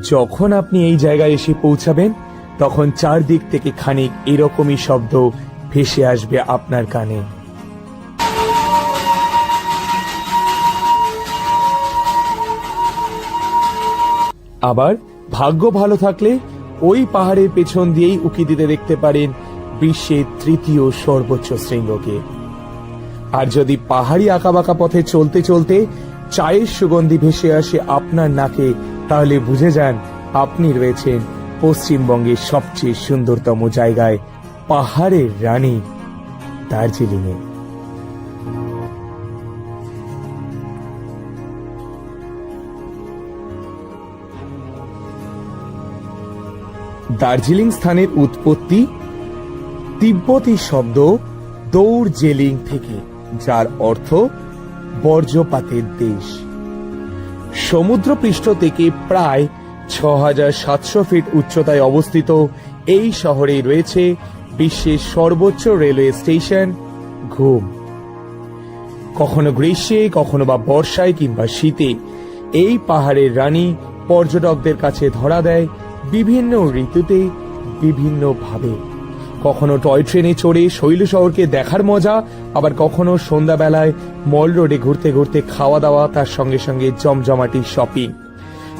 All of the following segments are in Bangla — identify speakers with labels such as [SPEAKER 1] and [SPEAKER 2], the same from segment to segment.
[SPEAKER 1] যখন আপনি এই জায়গায় এসে পৌঁছাবেন তখন চারদিক থেকে খানিক এরকমই শব্দ ভেসে আসবে আপনার কানে। আবার ভাগ্য ভালো থাকলে ওই পাহাড়ের পেছন দিয়েই উঁকি দিতে দেখতে পারেন বিশ্বের তৃতীয় সর্বোচ্চ শৃঙ্গকে। আর যদি পাহাড়ি আঁকাবাঁকা পথে চলতে চলতে চায়ের সুগন্ধি ভেসে আসে আপনার নাকে, তাহলে বুঝে যান আপনি রয়েছেন পশ্চিমবঙ্গের সবচেয়ে সুন্দরতম জায়গায়, পাহাড়ের রানী দার্জিলিং এ। দার্জিলিং স্থানের উৎপত্তি তিব্বতী শব্দ দৌড়জেলিং থেকে, যার অর্থ বর্জ্যপাতের দেশ। সমুদ্রপৃষ্ঠ থেকে প্রায় ৬৭০০ ফিট উচ্চতায় অবস্থিত এই শহরে রয়েছে বিশ্বের সর্বোচ্চ রেলওয়ে স্টেশন ঘুম। কখনো গ্রীষ্মে, কখনো বা বর্ষায় কিংবা শীতে এই পাহাড়ের রানী পর্যটকদের কাছে ধরা দেয় বিভিন্ন ঋতুতে বিভিন্ন ভাবে। কখনো টয় ট্রেনে চড়ে শৈল শহরকে দেখার মজা, আবার কখনো সন্ধ্যাবেলায় মল রোডে ঘুরতে ঘুরতে খাওয়া দাওয়া, তার সঙ্গে সঙ্গে জমজমাটি শপিং।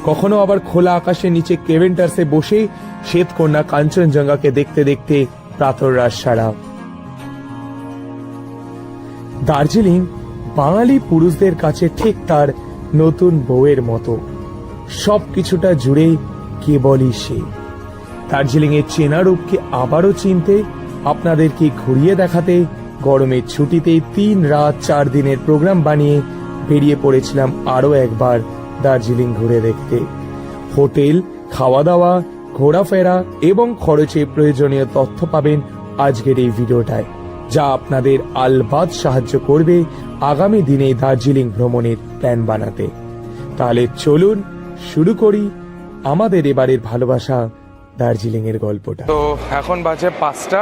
[SPEAKER 1] কখনো আবার খোলা আকাশের নিচে কেভেন্টার্সে বসে শ্বেতকন্যা কাঞ্চনজঙ্ঘাকে দেখতে দেখতে প্রাতরাশ সারা। দার্জিলিং বাঙালি পুরুষদের কাছে ঠিক তার নতুন বউয়ের মতো, সবকিছুটা জুড়ে কেবলই সে। দার্জিলিং এর চেনা রূপকে আবারও চিনতে, আপনাদেরকে ঘুরিয়ে দেখাতে গরমের ছুটিতে ৩ রাত ৪ দিনের প্রোগ্রাম বানিয়ে বেরিয়ে পড়েছিলাম আরো একবার দার্জিলিং ঘুরে দেখতে। হোটেল, খাওয়া দাওয়া, ঘোরাফেরা এবং খরচে প্রয়োজনীয় তথ্য পাবেন আজকের এই ভিডিওটায়, যা আপনাদের আলবাদ সাহায্য করবে আগামী দিনে দার্জিলিং ভ্রমণের প্ল্যান বানাতে। তাহলে চলুন শুরু করি আমাদের এবারের ভালোবাসা দার্জিলিং এর গল্পটা।
[SPEAKER 2] তো এখন বাজে ৫টা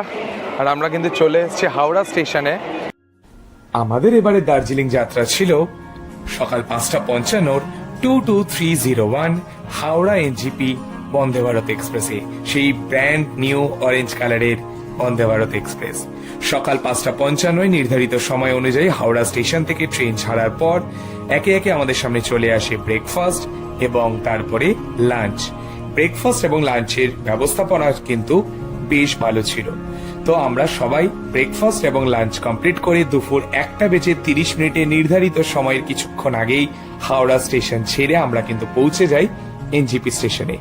[SPEAKER 2] আর আমরা কিন্তু চলে এসেছি হাওড়া স্টেশনে।
[SPEAKER 1] আমাদের এবারে দার্জিলিং যাত্রা ছিল সকাল ৫:৫৫ 22301 হাওড়া এনজিপি বন্দে ভারত এক্সপ্রেসে, সেই ব্র্যান্ড নিউ অরেঞ্জ কালারের বন্দে ভারত এক্সপ্রেস। সকাল ৫:৫৫ নির্ধারিত সময় অনুযায়ী হাওড়া স্টেশন থেকে ট্রেন ছাড়ার পর একে একে আমাদের সামনে চলে আসে ব্রেকফাস্ট এবং তারপরে লাঞ্চ। ব্রেকফাস্ট এবং লাঞ্চের ব্যবস্থাপনা কিন্তু বেশ ভালো ছিল। তো আমরা সবাই ব্রেকফাস্ট এবং লাঞ্চ কমপ্লিট করে দুপুর ১:৩০ নির্ধারিত সময়ের কিছুক্ষণ আগেই হাওড়া স্টেশন ছেড়ে আমরা কিন্তু পৌঁছে যাই এনজিপি স্টেশনে।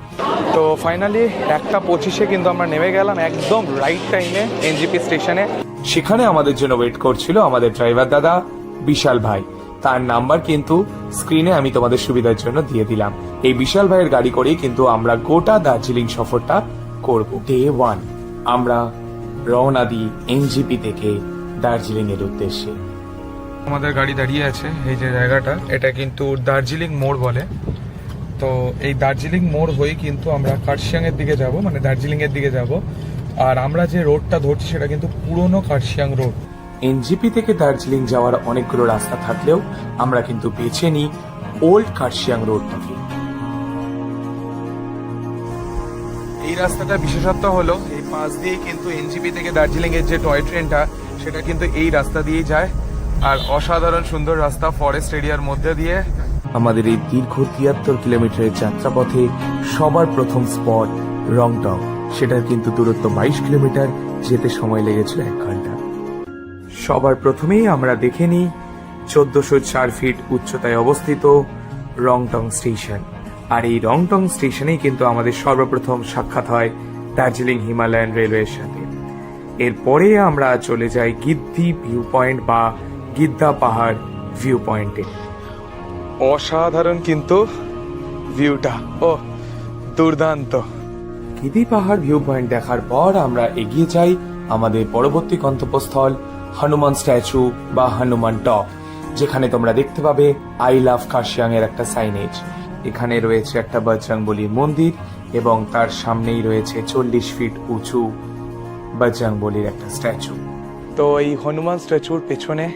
[SPEAKER 2] তো ফাইনালি ১:২৫ কিন্তু আমরা নেমে গেলাম একদম রাইট টাইমে এনজিপি স্টেশনে।
[SPEAKER 1] সেখানে আমাদের জন্য ওয়েট করছিল আমাদের ড্রাইভার দাদা বিশাল ভাই। তার নাম্বার কিন্তু স্ক্রিনে আমি তোমাদের সুবিধার জন্য দিয়ে দিলাম। এই বিশাল ভাইয়ের গাড়ি করে কিন্তু আমরা গোটা দার্জিলিং সফরটা করব। ডে 1 আমরা রওনা দিই এনজিপি থেকে দার্জিলিং এর উদ্দেশ্যে।
[SPEAKER 2] আমাদের গাড়ি দাঁড়িয়ে আছে এই যে জায়গাটা, এটা কিন্তু দার্জিলিং মোড় বলে। তো এই দার্জিলিং মোড় হয়ে কিন্তু আমরা কার্শিয়াং এর দিকে যাব, মানে দার্জিলিং এর দিকে যাব। আর আমরা যে রোডটা ধরছি সেটা কিন্তু পুরনো কার্শিয়াং রোড।
[SPEAKER 1] এনজিপি থেকে দার্জিলিং যাওয়ার অনেকগুলো রাস্তা থাকলেও আমরা কিন্তু বেছে নিই ওল্ড কার্শিয়াং রোডটাকে।
[SPEAKER 2] এই রাস্তাটা বিশেষত্ব হলো এই পাশ দিয়ে কিন্তু এনজিপি থেকে দার্জিলিং এর যে টয় ট্রেনটা সেটা কিন্তু এই রাস্তা দিয়েই যায়। আর অসাধারণ সুন্দর রাস্তা ফরেস্ট এরিয়ার মধ্যে দিয়ে।
[SPEAKER 1] আমাদের এই দীর্ঘ ৭৩ কিলোমিটারের যাত্রাপথে সবার প্রথম স্পট রংটং। সেটার কিন্তু দূরত্ব ২২ কিলোমিটার, যেতে সময় লেগেছিল ১ ঘন্টা। সবার প্রথমেই আমরা দেখে নিই ১৪০৪ ফিট উচ্চতায় অবস্থিত রংটং স্টেশন। আর এই রংটং স্টেশনেই কিন্তু আমাদের সর্বপ্রথম সাক্ষাৎ হয় দার্জিলিং হিমালয়ান রেলওয়ের সাথে। এরপরে আমরা চলে যাই গিদ্দি ভিউ পয়েন্ট বা গিদ্দা পাহাড় ভিউ পয়েন্টে।
[SPEAKER 2] অসাধারণ কিন্তু ভিউটা, ও দুর্দান্ত।
[SPEAKER 1] গিদ্দি পাহাড় ভিউ পয়েন্ট দেখার পর আমরা এগিয়ে যাই আমাদের পরবর্তী গন্তব্যস্থল হনুমান স্ট্যাচু বা হনুমান টপ, যেখানে তোমরা দেখতে পাবে আই লাভ কার্শিয়াং এর একটা সাইনেজ। এখানে রয়েছে একটা বজরংবলীর মন্দির এবং তার সামনেই রয়েছে ৪০ ফিট উঁচু বজরংবলীর একটা স্ট্যাচু।
[SPEAKER 2] তো এই হনুমান স্ট্যাচুর পেছনে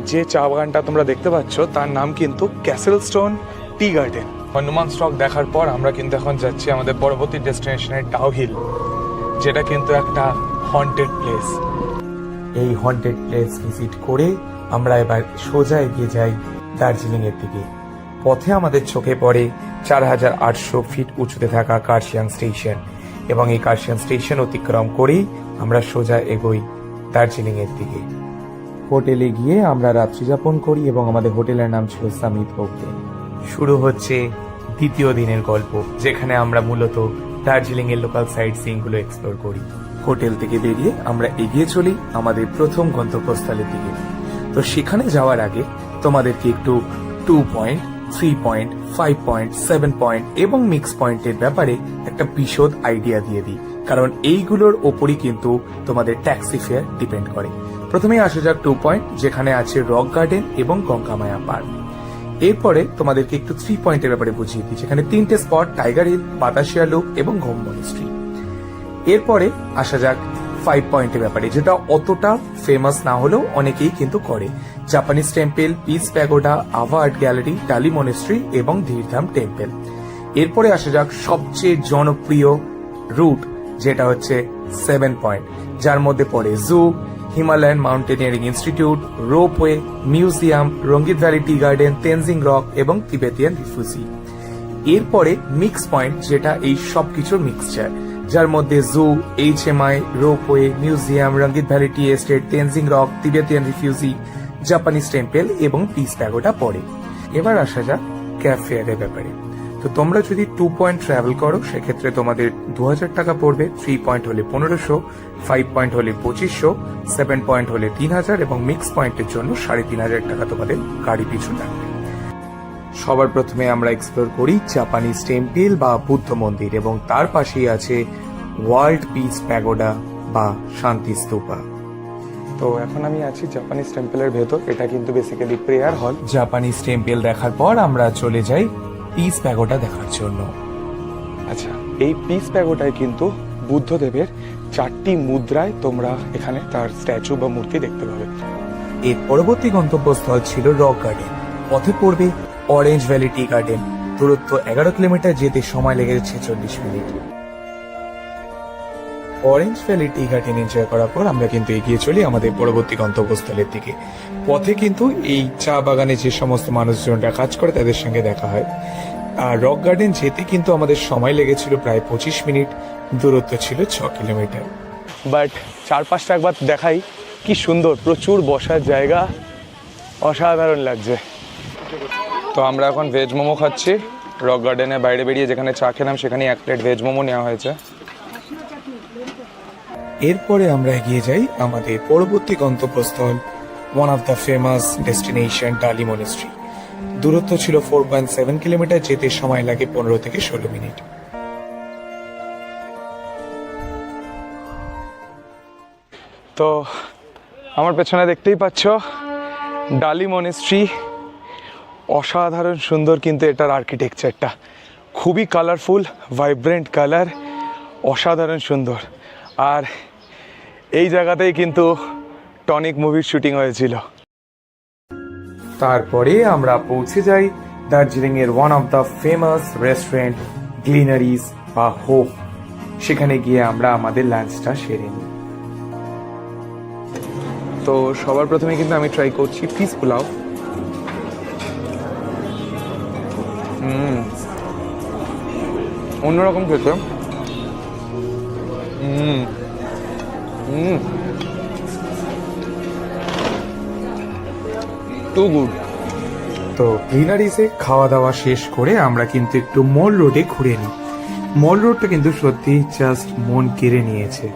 [SPEAKER 2] যে চা বাগানটা তোমরা দেখতে পাচ্ছ তার নাম কিন্তু castle stone tea garden. Hanuman stock দেখার পর আমরা কিন্তু এখন যাচ্ছি আমাদের পরবর্তী ডেস্টিনেশনে ডাউ হিল, যেটা কিন্তু একটা হন্টেড প্লেস। এই হন্টেড প্লেস ভিজিট করে আমরা এবার সোজা এগিয়ে যাই দার্জিলিং এর দিকে। পথে আমাদের চোখে পড়ে 4800 ফিট উঁচুতে থাকা কার্শিয়াং স্টেশন, এবং এই কার্শিয়াং স্টেশন অতিক্রম করেই আমরা সোজা এগোই দার্জিলিং এর দিকে। হোটেলে গিয়ে আমরা রাত্রি যাপন করি এবং আমাদের হোটেলের নাম ছিল সামিত হোটেল। শুরু হচ্ছে দ্বিতীয় দিনের গল্প, যেখানে আমরা মূলত দার্জিলিং এর লোকাল সাইট সিইং গুলো এক্সপ্লোর করি। হোটেল থেকে বেরিয়ে আমরা এগিয়ে চলি আমাদের প্রথম গন্তব্যস্থলের দিকে। তো সেখানে যাওয়ার আগে তোমাদেরকে একটু 2 পয়েন্ট, 3 পয়েন্ট, 5 পয়েন্ট, 7 পয়েন্ট এবং মিক্স পয়েন্টের ব্যাপারে একটা বিশদ আইডিয়া দিয়ে দিই, কারণ এইগুলোর ওপরই কিন্তু তোমাদের ট্যাক্সি ফেয়ার ডিপেন্ড করে। প্রথমেই আসা যাক 2 পয়েন্ট, যেখানে আছে রক গার্ডেন এবং গঙ্গামায়া পার্ক। এরপরে তোমাদেরকে একটু 3 পয়েন্টের ব্যাপারে বুঝিয়ে দিই, যেখানে 3টে spot tiger hill, Batasia loop এবং ঘুম মনেস্ট্রি। এরপরে আসা যাক 5 পয়েন্টের ব্যাপারে, যেটা অতটা ফেমাস না হলেও অনেকেই কিন্তু করে। জাপানিজ টেম্পল, পিস প্যাগোডা, আভা আর্ট গ্যালারি, টালি মনেস্ট্রি এবং ধীরধাম টেম্পল। এরপরে আসা যাক সবচেয়ে জনপ্রিয় রুট, যেটা হচ্ছে 7 পয়েন্ট, যার মধ্যে পড়ে zoo, Himalayan mountaineering institute, ropeway, museum, Rangit valley tea garden, Tenzing rock এবং তিবেতিয়ান রিফিউজি। এরপরে মিক্স পয়েন্ট, যেটা এই সবকিছুর মিক্সচার, যার মধ্যে zoo, HMI, ropeway, museum, Rangit valley tea estate, Tenzing rock, Tibetan refugee, Japanese temple এবং পিস প্যাগোডা পড়ে। এবার আসা যাক ক্যাব ফেয়ারের ব্যাপারে। তো তোমরা যদি 2 পয়েন্ট ট্রাভেল করো, সেক্ষেত্রে তোমাদের 2000 টাকা পড়বে। 3 পয়েন্ট হলে 1500, 5 পয়েন্ট হলে 2500, 7 পয়েন্ট হলে 3000 এবং মিক্স পয়েন্টের জন্য 3500 টাকা তোমাদের গাড়ি পিছু লাগবে। সবার প্রথমে আমরা এক্সপ্লোর করি জাপানিজ টেম্পল বা বুদ্ধ মন্দির, এবং তার পাশেই আছে ওয়ার্ল্ড পিস প্যাগোডা বা শান্তি স্তূপা। তো এখন আমি আছি জাপানিজ টেম্পলের ভেতর। এটা কিন্তু বেসিক্যালি প্রেয়ার হল। জাপানিজ টেম্পল দেখার পর আমরা চলে যাই পিস প্যাগোডা দেখার জন্য। আচ্ছা, এই পিস প্যাগোডায় কিন্তু বুদ্ধদেবের 4টি মুদ্রায় তোমরা এখানে তার স্ট্যাচু বা মূর্তি দেখতে পাবে। এর পরবর্তী গন্তব্যস্থল ছিল রক গার্ডেন। পথে পড়বে অরেঞ্জ ভ্যালি টি গার্ডেন। দূরত্ব 11 কিলোমিটার, যেতে সময় লেগেছে 46 minute. Orange valley tea garden enjoy করার পর আমরা কিন্তু এগিয়ে চলি আমাদের পরবর্তী গন্তব্যস্থলের দিকে। পথে কিন্তু এই চা বাগানে যে সমস্ত মানুষজনরা কাজ করে তাদের সঙ্গে দেখা হয়। আর রক গার্ডেন যেতে কিন্তু আমাদের সময় লেগেছিল প্রায় 25 মিনিট। দূরত্ব ছিল 6 কিলোমিটার। বাট চারপাশটা একবার দেখাই, কি সুন্দর, প্রচুর বসার জায়গা, অসাধারণ লাগছে। তো আমরা এখন ভেজ মোমো খাচ্ছি রক গার্ডেনের বাইরে বেরিয়ে। যেখানে চা খেলাম সেখানে 1 প্লেট ভেজ মোমো নেওয়া হয়েছে। এরপরে আমরা এগিয়ে যাই আমাদের পরবর্তী গন্তব্যস্থল, one of the famous destination টালি মনেস্ট্রি। দূরত্ব ছিল 4.7 কিলোমিটার, যেতে সময় লাগে 15 থেকে 16 মিনিট। তো আমার পেছনে দেখতেই পাচ্ছ ডালি মনেস্ট্রি। অসাধারণ সুন্দর কিন্তু এটার আর্কিটেকচারটা, খুবই কালারফুল, ভাইব্রেন্ট কালার, অসাধারণ সুন্দর। আর এই জায়গাতেই কিন্তু টনিক মুভির শুটিং হয়েছিল। তারপরে আমরা পৌঁছে যাই দার্জিলিং এর one of the famous restaurant Glenary's বা হোপ। সেখানে গিয়ে আমরা আমাদের লাঞ্চটা সেরে নিই। তো সবার প্রথমে কিন্তু আমি ট্রাই করছি ফিশ পোলাও। অন্যরকম খেতে। Too good. তো গ্লিনারিজে খাওয়া দাওয়া শেষ করে আমরা কিন্তু একটু মল রোডে ঘুরে নিই। মল রোডটা কিন্তু সত্যি জাস্ট মন কেড়ে নিয়েছে।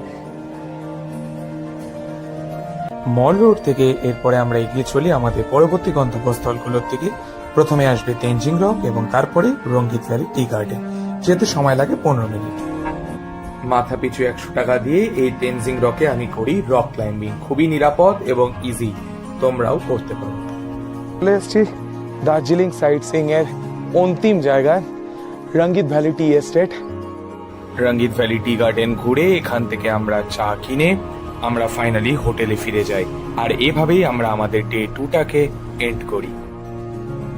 [SPEAKER 2] মল রোড থেকে এরপরে আমরা এগিয়ে চলি আমাদের পরবর্তী গন্তব্যস্থলগুলোর দিকে। প্রথমে আসবে তেনজিং রক এবং তারপরে রঙ্গিত ভ্যালি টি গার্ডেন, যেতে সময় লাগে 15 মিনিট। মাথা পিছু 100 টাকা দিয়ে এই তেনজিং রকে আমি করি রক ক্লাইম্বিং। খুবই নিরাপদ এবং ইজি, তোমরাও করতে পারো। চলে এসেছি দার্জিলিং সাইট সিইং এর অন্তিম জায়গায়, রঙ্গিত ভ্যালি টি এস্টেট। রঙ্গিত ভ্যালি টি গার্ডেন ঘুরে এখান থেকে আমরা চা কিনে আমরা ফাইনালি হোটেলে ফিরে যাই। আর এভাবেই আমরা আমাদের ডে 2টাকে এন্ড করি।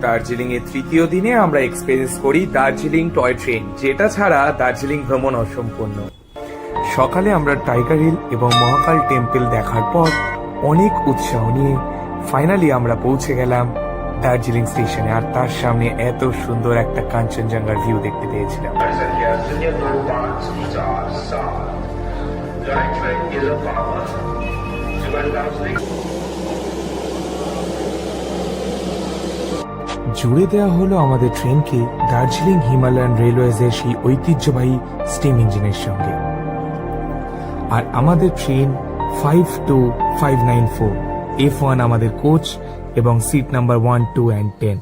[SPEAKER 1] দার্জিলিং এর তৃতীয় দিনে আমরা এক্সপেরিয়েন্স করি দার্জিলিং টয় ট্রেন, যেটা ছাড়া দার্জিলিং ভ্রমণ অসম্পূর্ণ। সকালে আমরা টাইগার হিল এবং মহাকাল টেম্পল দেখার পর অনেক উৎসাহ নিয়ে ফাইনালি আমরা পৌঁছে গেলাম দার্জিলিং স্টেশনে, আর তার সামনে এত সুন্দর একটা কাঞ্চনজঙ্ঘার ভিউ দেখতে পেয়েছিলাম। জুড়ে দেওয়া হলো আমাদের ট্রেনকে দার্জিলিং হিমালয়ান রেলওয়েজের সেই ঐতিহ্যবাহী স্টিম ইঞ্জিনের সঙ্গে। আর আমাদের ট্রেন 52594 F1 আমাদের কোচ এবং সিট নাম্বার 1, 2 and 10।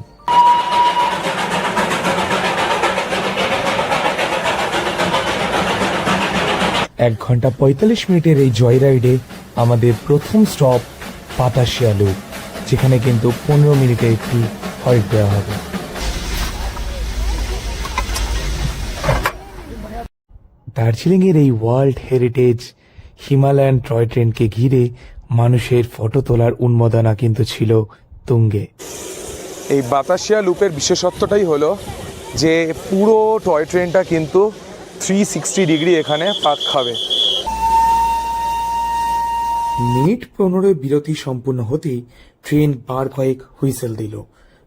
[SPEAKER 1] 1 ঘন্টা 45 মিনিটের এই জয় রাইডে আমাদের প্রথম স্টপ পাতাশিয়া লুপ, যেখানে কিন্তু 15 মিনিটে একটি হল্ট দেওয়া হবে। দার্জিলিং এর এই ওয়ার্ল্ড হেরিটেজ হিমালয়ান টয় ট্রেনকে ঘিরে মানুষের ফটো তোলার উন্মাদনা কিন্তু ছিল তুঙ্গে।
[SPEAKER 2] এই বাতাসিয়া লুপের বিশেষত্বটাই হলো যে পুরো টয় ট্রেনটা কিন্তু 360 ডিগ্রি এখানে পাক খাবে।
[SPEAKER 1] মিনিট 15 বিরতি সম্পূর্ণ হতেই ট্রেন বার কয়েক হুইসেল দিল।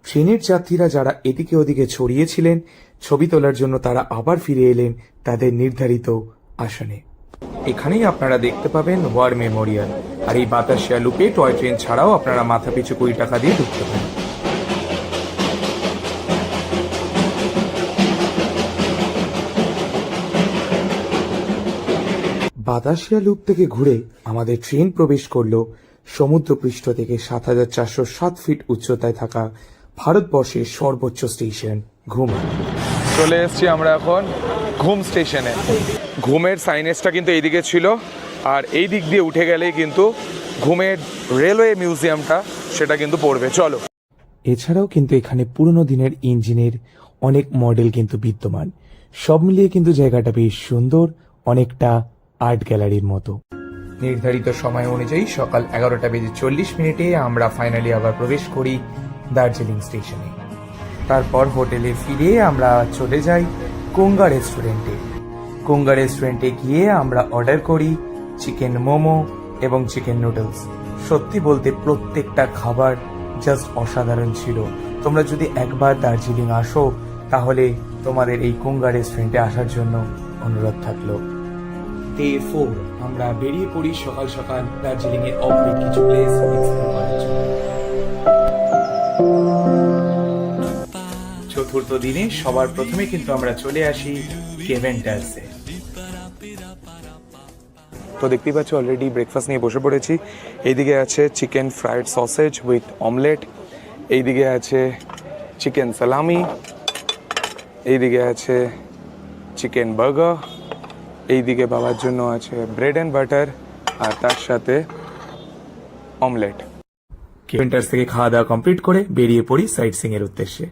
[SPEAKER 1] ট্রেনের যাত্রীরা যারা এদিকে ওদিকে ছড়িয়েছিলেন ছবি তোলার জন্য, তারা আবার ফিরে এলেন তাদের নির্ধারিত আসনে। এখানেই আপনারা দেখতে পাবেন ওয়ার মেমোরিয়াল। আর এই বাতাসিয়া লুপে টয় ট্রেন ছাড়াও আপনারা মাথা পিছু 20 টাকা দিয়ে ঢুকতে পারেন। বাতাসিয়া লুপ থেকে ঘুরে আমাদের ট্রেন প্রবেশ করলো সমুদ্রপৃষ্ঠ থেকে 7407 ফিট উচ্চতায় থাকা ভারতবর্ষের সর্বোচ্চ স্টেশন ঘুম।
[SPEAKER 2] চলে এসেছি আমরা এখন ঘুম স্টেশনে। ঘুমের সাইনেজটা কিন্তু এইদিকে ছিল, আর এই দিক দিয়ে উঠে গেলেই কিন্তু ঘুমের রেলওয়ে মিউজিয়ামটা সেটা কিন্তু পড়বে। চলো।
[SPEAKER 1] এছাড়াও কিন্তু এখানে পুরনো দিনের ইঞ্জিনের অনেক মডেল কিন্তু বিদ্যমান। সব মিলিয়ে কিন্তু জায়গাটা বেশ সুন্দর, অনেকটা আর্ট গ্যালারির মতো। নির্ধারিত সময় অনুযায়ী সকাল 11:40 আমরা ফাইনালি আবার প্রবেশ করি দার্জিলিং স্টেশনে। তারপর হোটেলে ফিরে আমরা চলে যাই কোঙ্গা রেস্টুরেন্টে। কোঙ্গা রেস্টুরেন্টে গিয়ে আমরা অর্ডার করি চিকেন মোমো এবং চিকেন নুডলস। সত্যি বলতে প্রত্যেকটা খাবার জাস্ট অসাধারণ ছিল। তোমরা যদি একবার দার্জিলিং আসো তাহলে তোমাদের এই কোঙ্গা রেস্টুরেন্টে আসার জন্য অনুরোধ থাকলো। ডে 4 আমরা বেরিয়ে পড়ি সকাল সকাল দার্জিলিং এর অপরিট কিছু প্লেস এক্সপ্লোর করার জন্য। চতুর্থ দিনে সবার প্রথমে কিন্তু আমরা চলে আসি কেভেন্টাসে।
[SPEAKER 2] তো দেখতেই পাচ্ছ অলরেডি ব্রেকফাস্ট নিয়ে বসে পড়েছি। এইদিকে আছে chicken fried sausage with omelette, এইদিকে আছে চিকেন সালামি, এইদিকে আছে চিকেন বার্গার, এইদিকে বাবার জন্য আছে ব্রেড অ্যান্ড বাটার, আর তার সাথে অমলেট।
[SPEAKER 1] কেভেন্টাস থেকে খাওয়া দাওয়া কমপ্লিট করে বেরিয়ে পড়ি সাইট সিং এর উদ্দেশ্যে।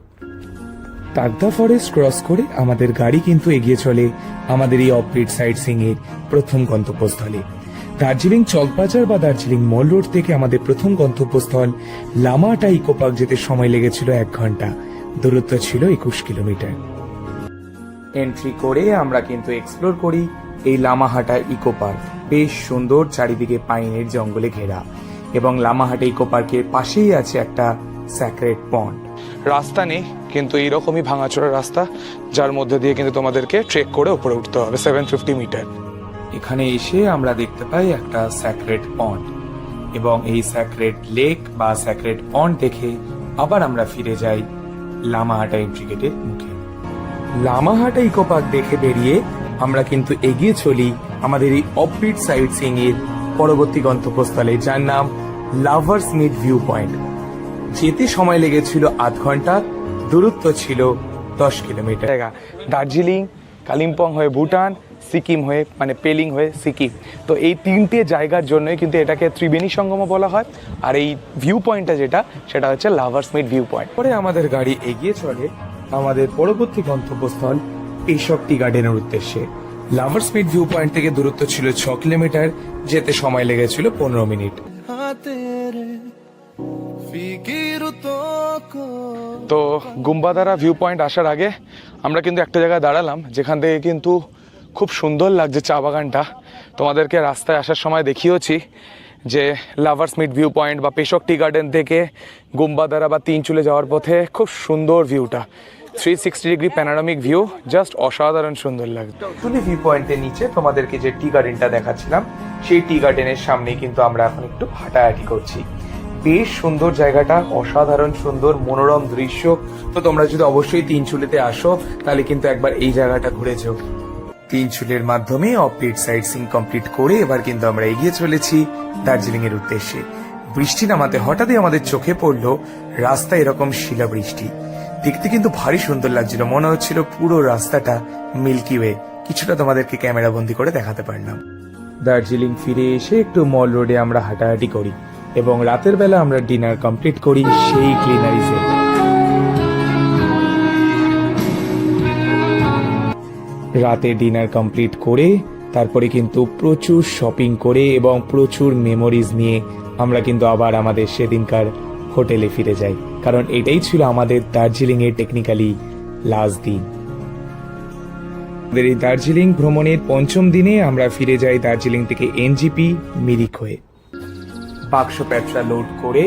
[SPEAKER 1] তাগদা ফরেস্ট ক্রস করে আমাদের গাড়ি কিন্তু এগিয়ে চলে আমাদের এই অফবিট সাইট সিং এর প্রথম গন্তব্যস্থলে। দার্জিলিং চকবাজার বা দার্জিলিং মল রোড থেকে আমাদের প্রথম গন্তব্যস্থল লামাহাটা ইকো পার্ক যেতে সময় লেগেছিল 1 ঘন্টা। দূরত্ব ছিল 21 কিলোমিটার। এন্ট্রি করে আমরা কিন্তু এক্সপ্লোর করি এই লামাহাটা ইকো পার্ক। বেশ সুন্দর, চারিদিকে পাইনের জঙ্গলে ঘেরা, এবং লামাহাটা ইকো পার্কের পাশেই আছে একটা স্যাক্রেড পন্ড।
[SPEAKER 2] রাস্তা নেই, কিন্তু এইরকমই ভাঙাচোরা রাস্তা, যার মধ্যে দিয়ে কিন্তু তোমাদেরকে ট্রেক করে উপরে উঠতে হবে 750 মিটার।
[SPEAKER 1] এখানে এসে আমরা দেখতে পাই একটা স্যাক্রেড পন্ড, এবং এই স্যাক্রেড লেক বা স্যাক্রেড পন্ড দেখে আবার আমরা ফিরে যাই লামাহাটা এন্ট্রি গেটের মুখে। লামাহাটা ইকো পার্ক দেখে বেরিয়ে আমরা কিন্তু এগিয়ে চলি আমাদের এই অফবিট সাইট সিং এর পরবর্তী গন্তব্যস্থলে, যার নাম লাভার্স মিট ভিউ পয়েন্ট। যেতে সময় লেগেছিল 8 ঘন্টা, দূরত্ব ছিল 10 কিলোমিটার।
[SPEAKER 2] দার্জিলিং, কালিম্পং হয়ে ভুটান, সিকিম হয়ে মানে পেলিং হয়ে সিকিম, তো এই 3টে জায়গার জন্যই কিন্তু এটাকে ত্রিবেণী সঙ্গম বলা হয়। আর এই ভিউ পয়েন্টটা সেটা হচ্ছে লাভার্স মিট ভিউ পয়েন্ট।
[SPEAKER 1] পরে আমাদের গাড়ি এগিয়ে চলে আমাদের পরবর্তী গন্তব্যস্থল পেশক টি গার্ডেনের উদ্দেশ্যে। লাভার্স মিট ভিউ পয়েন্ট থেকে দূরত্ব ছিল 6 কিলোমিটার, যেতে সময় লেগেছিল 15 মিনিট।
[SPEAKER 2] তো গুম্বাদারা ভিউ পয়েন্ট আসার আগে আমরা কিন্তু একটা জায়গায় দাঁড়ালাম, যেখান থেকে কিন্তু খুব সুন্দর লাগছে চা বাগানটা। তোমাদেরকে রাস্তায় আসার সময় দেখিয়েছি যে লাভার্স মিট ভিউ পয়েন্ট বা পেশক টি গার্ডেন থেকে গুম্বাদারা বা তিনচুলে যাওয়ার পথে খুব সুন্দর ভিউটা, 360 ডিগ্রি প্যানোরামিক ভিউ, জাস্ট অসাধারণ সুন্দর লাগছে। তুলি ভিউ পয়েন্টের নিচে তোমাদেরকে যে টি গার্ডেনটা দেখাচ্ছিলাম, সেই টি গার্ডেনের সামনেই কিন্তু আমরা এখন একটু হাঁটাহাঁটি করছি। বেশ সুন্দর জায়গাটা, অসাধারণ সুন্দর মনোরম দৃশ্য। তো তোমরা যদি অবশ্যই তিনচুলেতে আসো তাহলে কিন্তু একবার এই জায়গাটা ঘুরে যাও। তিনচুলের মাধ্যমে অফবিট সাইট সিং কমপ্লিট করে এবার কিন্তু আমরা এগিয়ে চলেছি দার্জিলিং এর উদ্দেশ্যে। বৃষ্টি নামাতে হঠাৎই আমাদের চোখে পড়লো রাস্তা এরকম শিলা বৃষ্টি। দেখতে কিন্তু ভারী সুন্দর লাগছিল, মনে হচ্ছিল পুরো রাস্তাটা মিল্কি ওয়ে। কিছুটা তোমাদেরকে ক্যামেরা বন্দি করে দেখাতে পারলাম। দার্জিলিং ফিরে এসে একটু মল রোডে আমরা হাঁটাহাঁটি করি এবং রাতের বেলা আমরা ডিনার কমপ্লিট করি সেই ক্লিনারিজে। রাতে ডিনার কমপ্লিট করে তারপরে কিন্তু প্রচুর শপিং করে এবং প্রচুর মেমোরিজ নিয়ে আমরা কিন্তু আবার আমাদের সেদিনকার হোটেলে ফিরে যাই, কারণ এটাই ছিল আমাদের দার্জিলিং এর টেকনিক্যালি লাস্ট দিন। আমাদের এই দার্জিলিং ভ্রমণের পঞ্চম দিনে আমরা ফিরে যাই দার্জিলিং থেকে এনজিপি মিরিক হয়ে। বাক্স প্যাট্রা লোড করে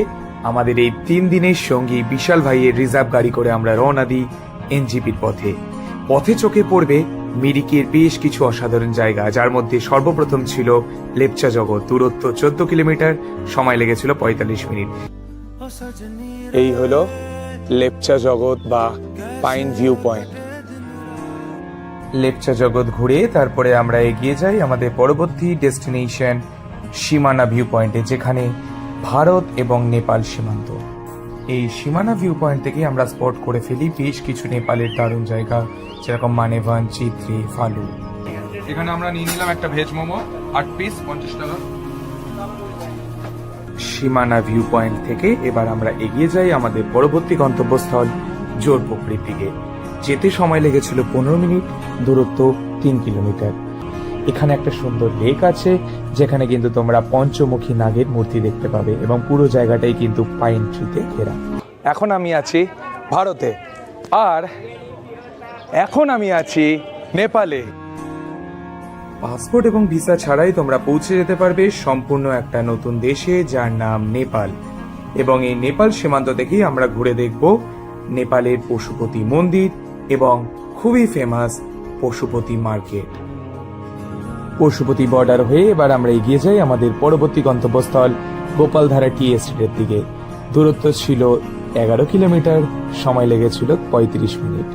[SPEAKER 2] আমাদের এই 3 দিনের সঙ্গী বিশাল ভাইয়ের রিজার্ভ গাড়ি করে আমরা রওনা দিই এনজিপির পথে। পথে চোখে পড়বে মিরিকের বেশ কিছু অসাধারণ জায়গা, যার মধ্যে সর্বপ্রথম ছিল লেপচা জগৎ। দূরত্ব 14 কিলোমিটার, সময় লেগেছিল 45 মিনিট। এই হলো লেপচা জগৎ বা পাইন ভিউ পয়েন্ট। লেপচা জগৎ ঘুরে তারপরে আমরা এগিয়ে যাই আমাদের পরবর্তী ডেস্টিনেশন সীমানা ভিউ পয়েন্টে, যেখানে ভারত এবং নেপাল সীমান্ত। এই সীমানা ভিউ পয়েন্ট থেকে আমরা স্পট করে ফেলি বেশ কিছু নেপালের দারুণ জায়গা, যেরকম মানেভান, চিত্রি, ফালু। এখানে আমরা নিয়ে নিলাম একটা ভেজ মোমো, 8 পিস, 50 টাকা। সীমানা ভিউ পয়েন্ট থেকে এবার আমরা এগিয়ে যাই আমাদের পরবর্তী গন্তব্যস্থল জোরপোখরির দিকে। যেতে সময় লেগেছিল 15 মিনিট, দূরত্ব 3 কিলোমিটার। এখানে একটা সুন্দর লেক আছে, যেখানে কিন্তু তোমরা পঞ্চমুখী নাগের মূর্তি দেখতে পাবে এবং পুরো জায়গাটাই কিন্তু পাইন ট্রিতে ঘেরা। এখন আমি আছি ভারতে, আর এখন আমি আছি নেপালে। পাসপোর্ট এবং ভিসা ছাড়াই তোমরা পৌঁছে যেতে পারবে সম্পূর্ণ একটা নতুন দেশে, যার নাম নেপাল। এবং এই নেপাল সীমান্ত থেকেই আমরা ঘুরে দেখব নেপালের পশুপতি মন্দির এবং খুবই famous Pashupati market. Pashupati border হয়ে এবার আমরা এগিয়ে যাই আমাদের পরবর্তী গন্তব্যস্থল গোপালধারা টি এস্টেটের দিকে। দূরত্ব ছিল 11 কিলোমিটার, সময় লেগেছিল 35 মিনিট।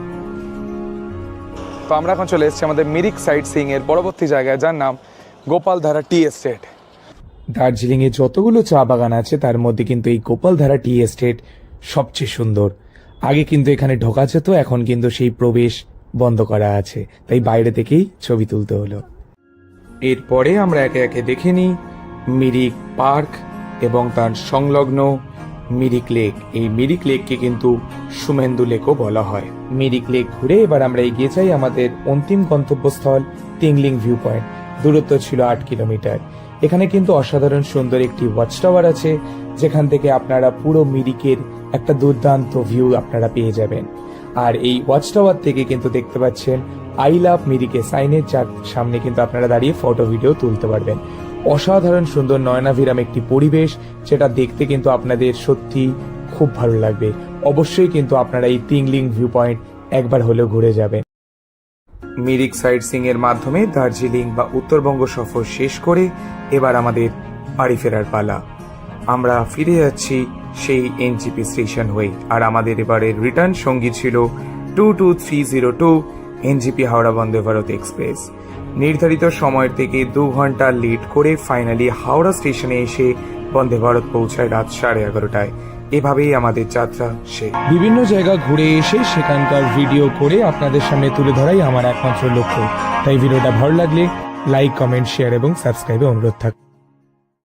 [SPEAKER 2] তো আমরা এখন চলে এসেছি আমাদের মিরিক সাইট সিইং এর পরবর্তী জায়গায়, যার নাম গোপালধারা টি এস্টেট। দার্জিলিং এ যতগুলো চা বাগান আছে তার মধ্যে কিন্তু এই গোপালধারা টি এস্টেট সবচেয়ে সুন্দর। আগে কিন্তু এখানে ঢোকা যেত, এখন কিন্তু সেই প্রবেশ বন্ধ করা আছে, তাই বাইরে থেকেই ছবি তুলতে হলো। এরপরে আমরা একে একে দেখে নিই মিরিক পার্ক এবং তার সংলগ্ন মিরিক লেক। এই মিরিক লেককে কিন্তু সুমেন্দু লেকও বলা হয়। মিরিক লেক ঘুরে এবার আমরা এগিয়ে যাই আমাদের অন্তিম গন্তব্যস্থল টিংলিং ভিউ পয়েন্ট। দূরত্ব ছিল 8 কিলোমিটার। এখানে কিন্তু অসাধারণ সুন্দর একটি ওয়াচ টাওয়ার আছে, যেখান থেকে আপনারা পুরো মিরিকের একটা দুর্দান্ত ভিউ আপনারা পেয়ে যাবেন। আর এই ওয়াচ টাওয়ার থেকে কিন্তু দেখতে পাচ্ছেন আই লাভ মিরিকে সাইনের, যার সামনে কিন্তু আপনারা দাঁড়িয়ে ফটো ভিডিও তুলতে পারবেন। অসাধারণ সুন্দর নয়নাভিরাম একটি পরিবেশ, যেটা দেখতে কিন্তু আপনাদের সত্যি খুব ভালো লাগবে। অবশ্যই কিন্তু আপনারা এই টিংলিং ভিউ পয়েন্ট একবার হলেও ঘুরে যাবেন। মিরিক সাইট সিং এর মাধ্যমে দার্জিলিং বা উত্তরবঙ্গ সফর শেষ করে এবার আমাদের বাড়ি ফেরার পালা। আমরা ফিরে যাচ্ছি সেই এনজিপি স্টেশন হয়ে, আর আমাদের এবারের রিটার্ন সঙ্গী ছিল 22302 এনজিপি হাওড়া বন্দে ভারত এক্সপ্রেস। নির্ধারিত সময়ের থেকে 2 ঘন্টা লেট করে ফাইনালি হাওড়া স্টেশনে এসে বন্দে ভারত পৌঁছায় রাত 11:30টায়। এভাবেই আমাদের যাত্রা শেষ। বিভিন্ন জায়গা ঘুরে এসে সেখানকার ভিডিও করে আপনাদের সামনে তুলে ধরাই আমার একমাত্র লক্ষ্য। তাই ভিডিওটা ভালো লাগলে লাইক, কমেন্ট, শেয়ার এবং সাবস্ক্রাইবে অনুরোধ থাকবে।